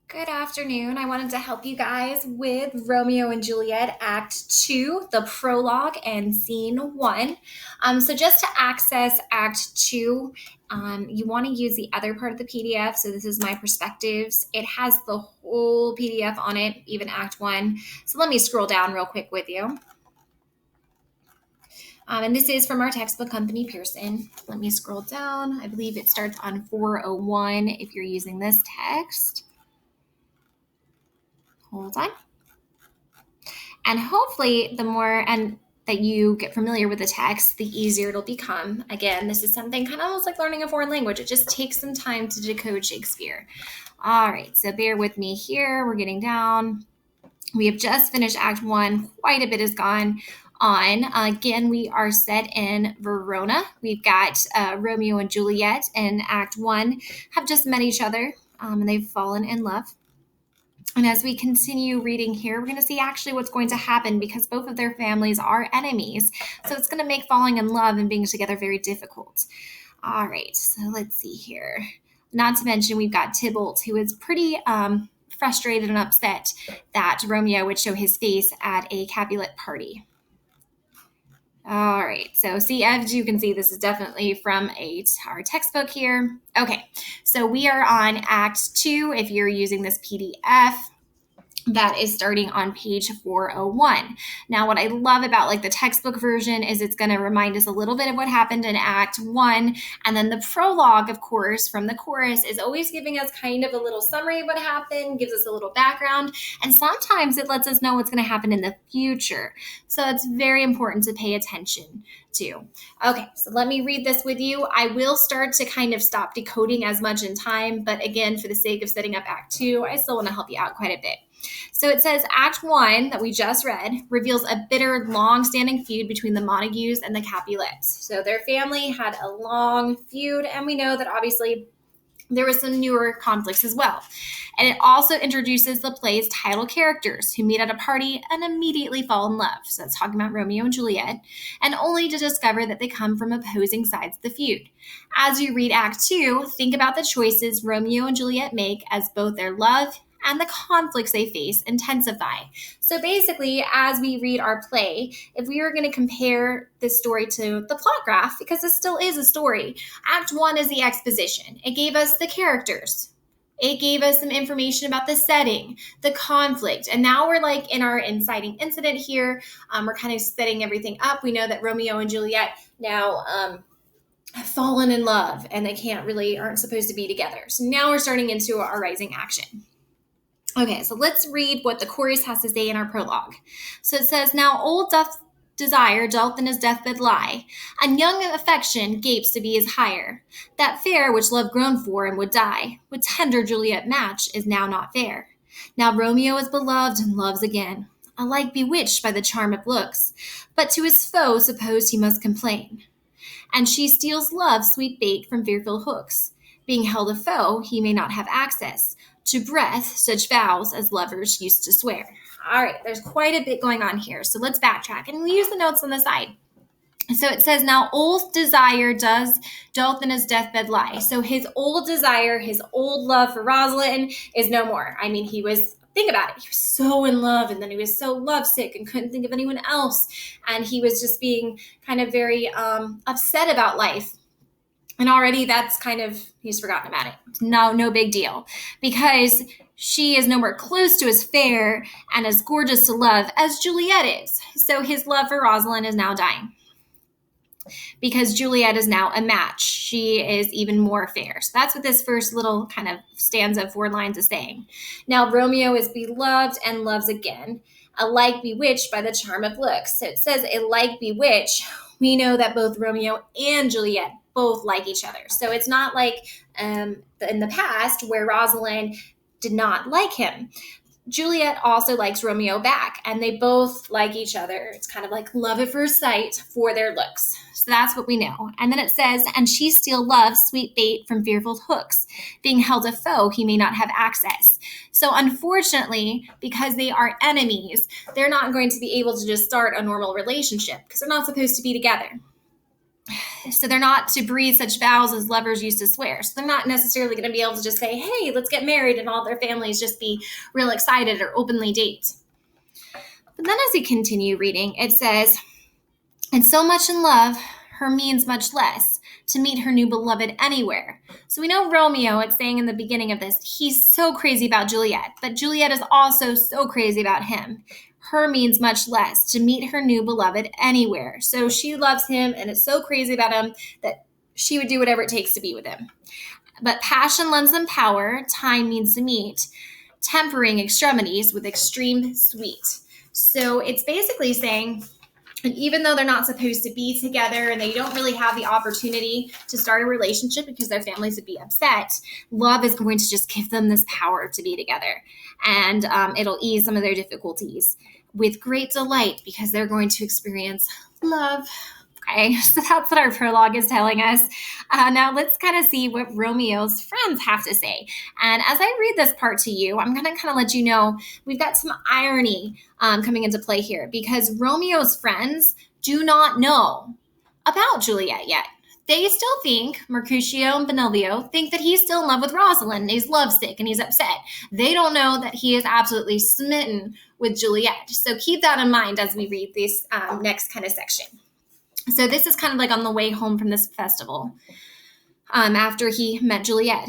Good afternoon. I wanted to help you guys with Romeo and Juliet Act 2, the prologue and scene 1. So just to access Act 2, you want to use the other part of the PDF. So this is my perspectives. It has the whole PDF on it, even Act 1. So let me scroll down real quick with you. And this is from our textbook company, Pearson. Let me scroll down. I believe it starts on 401 if you're using this text. Hold on. And hopefully the more that you get familiar with the text, the easier it'll become. Again, this is something kind of almost like learning a foreign language. It just takes some time to decode Shakespeare. All right, so bear with me here. We're getting down. We have just finished Act 1. Quite a bit has gone on. Again, we are set in Verona. We've got Romeo and Juliet in Act 1 have just met each other and they've fallen in love. And as we continue reading here, we're going to see actually what's going to happen because both of their families are enemies. So it's going to make falling in love and being together very difficult. All right, so let's see here. Not to mention we've got Tybalt, who is pretty frustrated and upset that Romeo would show his face at a Capulet party. All right, so see, as you can see, this is definitely from our textbook here. Okay, so we are on Act 2 if you're using this PDF. That is starting on page 401. Now, what I love about like the textbook version is it's going to remind us a little bit of what happened in Act 1. And then the prologue, of course, from the chorus is always giving us kind of a little summary of what happened, gives us a little background, and sometimes it lets us know what's going to happen in the future. So it's very important to pay attention to. Okay, so let me read this with you. I will start to kind of stop decoding as much in time, but again, for the sake of setting up Act 2, I still want to help you out quite a bit. So it says Act 1 that we just read reveals a bitter, long-standing feud between the Montagues and the Capulets. So their family had a long feud, and we know that obviously there was some newer conflicts as well. And it also introduces the play's title characters who meet at a party and immediately fall in love. So it's talking about Romeo and Juliet, and only to discover that they come from opposing sides of the feud. As you read Act 2, think about the choices Romeo and Juliet make as both their love and the conflicts they face intensify. So basically, as we read our play, if we were going to compare this story to the plot graph, because this still is a story, Act 1 is the exposition. It gave us the characters. It gave us some information about the setting, the conflict, and now we're like in our inciting incident here. We're kind of setting everything up. We know that Romeo and Juliet now have fallen in love and they aren't supposed to be together. So now we're starting into our rising action. Okay, so let's read what the chorus has to say in our prologue. So it says, "Now old desire doth in his deathbed lie, and young affection gapes to be his hire. That fair which love groaned for and would die, with tender Juliet match, is now not fair. Now Romeo is beloved and loves again, alike bewitched by the charm of looks, but to his foe supposed he must complain. And she steals love's sweet bait from fearful hooks. Being held a foe, he may not have access to breath such vows as lovers used to swear." All right, there's quite a bit going on here. So let's backtrack and we use the notes on the side. So it says, "Now old desire doth in his deathbed lie." So his old desire, his old love for Rosalind is no more. I mean, think about it. He was so in love and then he was so lovesick and couldn't think of anyone else. And he was just being kind of very upset about life. And already he's forgotten about it. No big deal. Because she is nowhere close to as fair and as gorgeous to love as Juliet is. So his love for Rosalind is now dying. Because Juliet is now a match. She is even more fair. So that's what this first little kind of stanza of 4 lines is saying. Now Romeo is beloved and loves again, alike bewitched by the charm of looks. So it says alike bewitched. We know that both Romeo and Juliet both like each other. So it's not like in the past where Rosalind did not like him. Juliet also likes Romeo back, and they both like each other. It's kind of like love at first sight for their looks. So that's what we know. And then it says, "And she still loves sweet bait from fearful hooks. Being held a foe, he may not have access." So unfortunately, because they are enemies, they're not going to be able to just start a normal relationship because they're not supposed to be together. So they're not to breathe such vows as lovers used to swear. So they're not necessarily going to be able to just say, hey, let's get married, and all their families just be real excited or openly date. But then as we continue reading, it says, and so much in love, her means much less, to meet her new beloved anywhere. So we know Romeo, it's saying in the beginning of this, he's so crazy about Juliet, but Juliet is also so crazy about him. Her means much less, to meet her new beloved anywhere. So she loves him and is so crazy about him that she would do whatever it takes to be with him. But passion lends them power, time means to meet, tempering extremities with extreme sweet. So it's basically saying, and even though they're not supposed to be together and they don't really have the opportunity to start a relationship because their families would be upset, love is going to just give them this power to be together. And it'll ease some of their difficulties with great delight because they're going to experience love. Okay, so that's what our prologue is telling us. Now let's kind of see what Romeo's friends have to say. And as I read this part to you, I'm going to kind of let you know we've got some irony coming into play here because Romeo's friends do not know about Juliet yet. They still think, Mercutio and Benvolio think that he's still in love with Rosalind and he's lovesick and he's upset. They don't know that he is absolutely smitten with Juliet. So keep that in mind as we read this next kind of section. So this is kind of like on the way home from this festival after he met Juliet.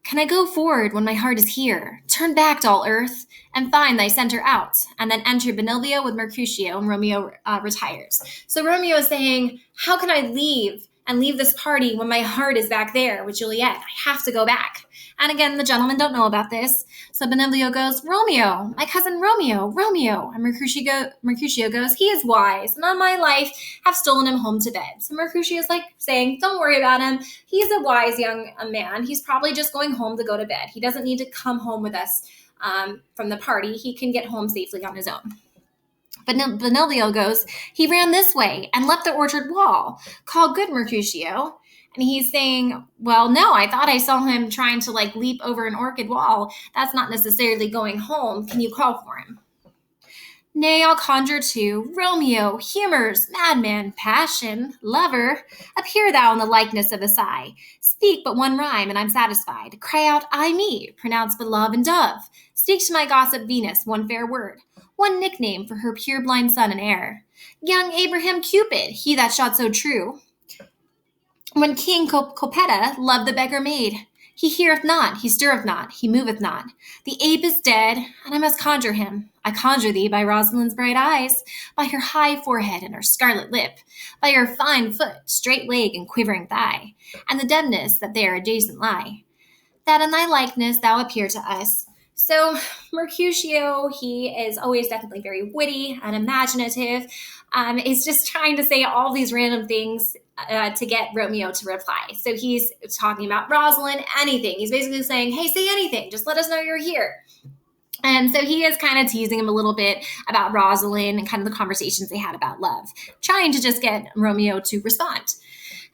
Can I go forward when my heart is here? Turn back, dull earth, and find thy center out. And then enter Benvolio with Mercutio, and Romeo retires. So Romeo is saying, how can I leave and leave this party when my heart is back there with Juliet? I have to go back. And again, the gentlemen don't know about this. So Benvolio goes, Romeo, my cousin Romeo. And Mercutio goes, he is wise, and on my life have stolen him home to bed. So Mercutio is like saying, don't worry about him. He's a wise young man. He's probably just going home to go to bed. He doesn't need to come home with us from the party. He can get home safely on his own. But Benvolio goes, he ran this way and left the orchard wall. Call good Mercutio. And he's saying, well, no, I thought I saw him trying to leap over an orchid wall. That's not necessarily going home. Can you call for him? Nay, I'll conjure too. Romeo, humors, madman, passion, lover, appear thou in the likeness of a sigh. Speak but one rhyme, and I'm satisfied. Cry out, I me, pronounce but love and dove. Speak to my gossip Venus one fair word, one nickname for her pure blind son and heir. Young Abraham Cupid, he that shot so true. When King Copeta loved the beggar maid, he heareth not, he stirreth not, he moveth not. The ape is dead, and I must conjure him. I conjure thee by Rosalind's bright eyes, by her high forehead and her scarlet lip, by her fine foot, straight leg, and quivering thigh, and the deadness that there adjacent lie, that in thy likeness thou appear to us. So Mercutio, he is always definitely very witty and imaginative. Is just trying to say all these random things to get Romeo to reply. So he's talking about Rosalind, anything. He's basically saying, hey, say anything. Just let us know you're here. And so he is kind of teasing him a little bit about Rosalind and kind of the conversations they had about love, trying to just get Romeo to respond.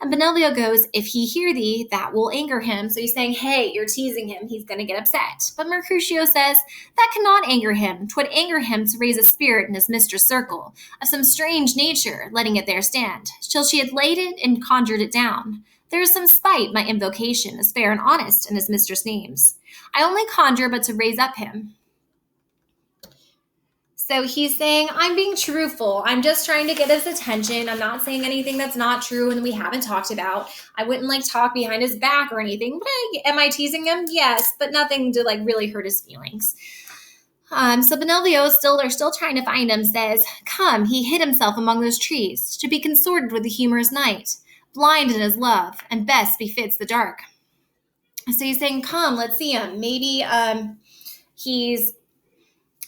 And Benvolio goes, if he hear thee, that will anger him. So he's saying, hey, you're teasing him. He's going to get upset. But Mercutio says, that cannot anger him. 'Twould anger him to raise a spirit in his mistress' circle, of some strange nature, letting it there stand, till she had laid it and conjured it down. There is some spite, my invocation is fair and honest in his mistress' names. I only conjure but to raise up him. So he's saying, I'm being truthful. I'm just trying to get his attention. I'm not saying anything that's not true and we haven't talked about. I wouldn't talk behind his back or anything. But am I teasing him? Yes, but nothing to really hurt his feelings. So Benvolio they're still trying to find him, says, come, he hid himself among those trees to be consorted with the humorous night, blind in his love, and best befits the dark. So he's saying, come, let's see him. Maybe he's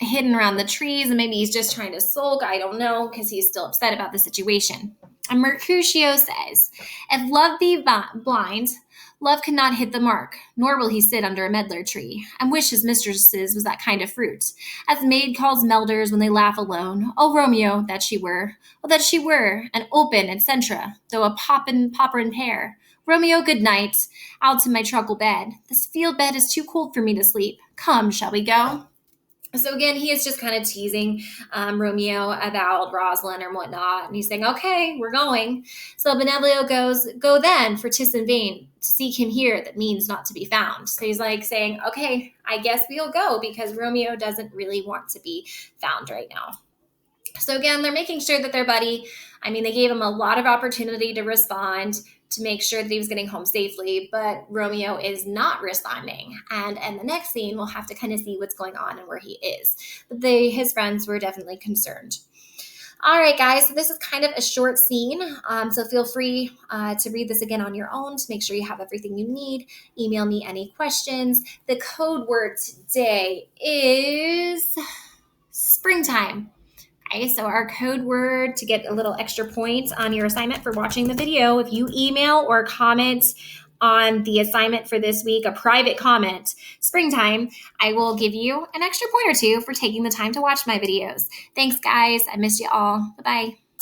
hidden around the trees and maybe he's just trying to sulk. I don't know, because he's still upset about the situation. And Mercutio says, if love be blind, love cannot hit the mark, nor will he sit under a medlar tree, and wish his mistresses was that kind of fruit, as maid calls melders when they laugh alone. Oh, Romeo, that she were, and open, etc., though a popper and pear. Romeo, good night, out to my truckle bed. This field bed is too cold for me to sleep. Come, shall we go? So again, he is just kind of teasing Romeo about Rosalind or whatnot, and he's saying, "Okay, we're going." So Benevolio goes, "Go then, for 'tis in vain to seek him here that means not to be found." So he's like saying, "Okay, I guess we'll go," because Romeo doesn't really want to be found right now. So again, they're making sure that their buddy, I mean, they gave him a lot of opportunity to respond to make sure that he was getting home safely, but Romeo is not responding. And in the next scene, we'll have to kind of see what's going on and where he is. But his friends were definitely concerned. All right, guys, so this is kind of a short scene. So feel free to read this again on your own to make sure you have everything you need. Email me any questions. The code word today is springtime. Okay, so our code word to get a little extra points on your assignment for watching the video, if you email or comment on the assignment for this week, a private comment, springtime, I will give you an extra point or two for taking the time to watch my videos. Thanks, guys. I missed you all. Bye-bye.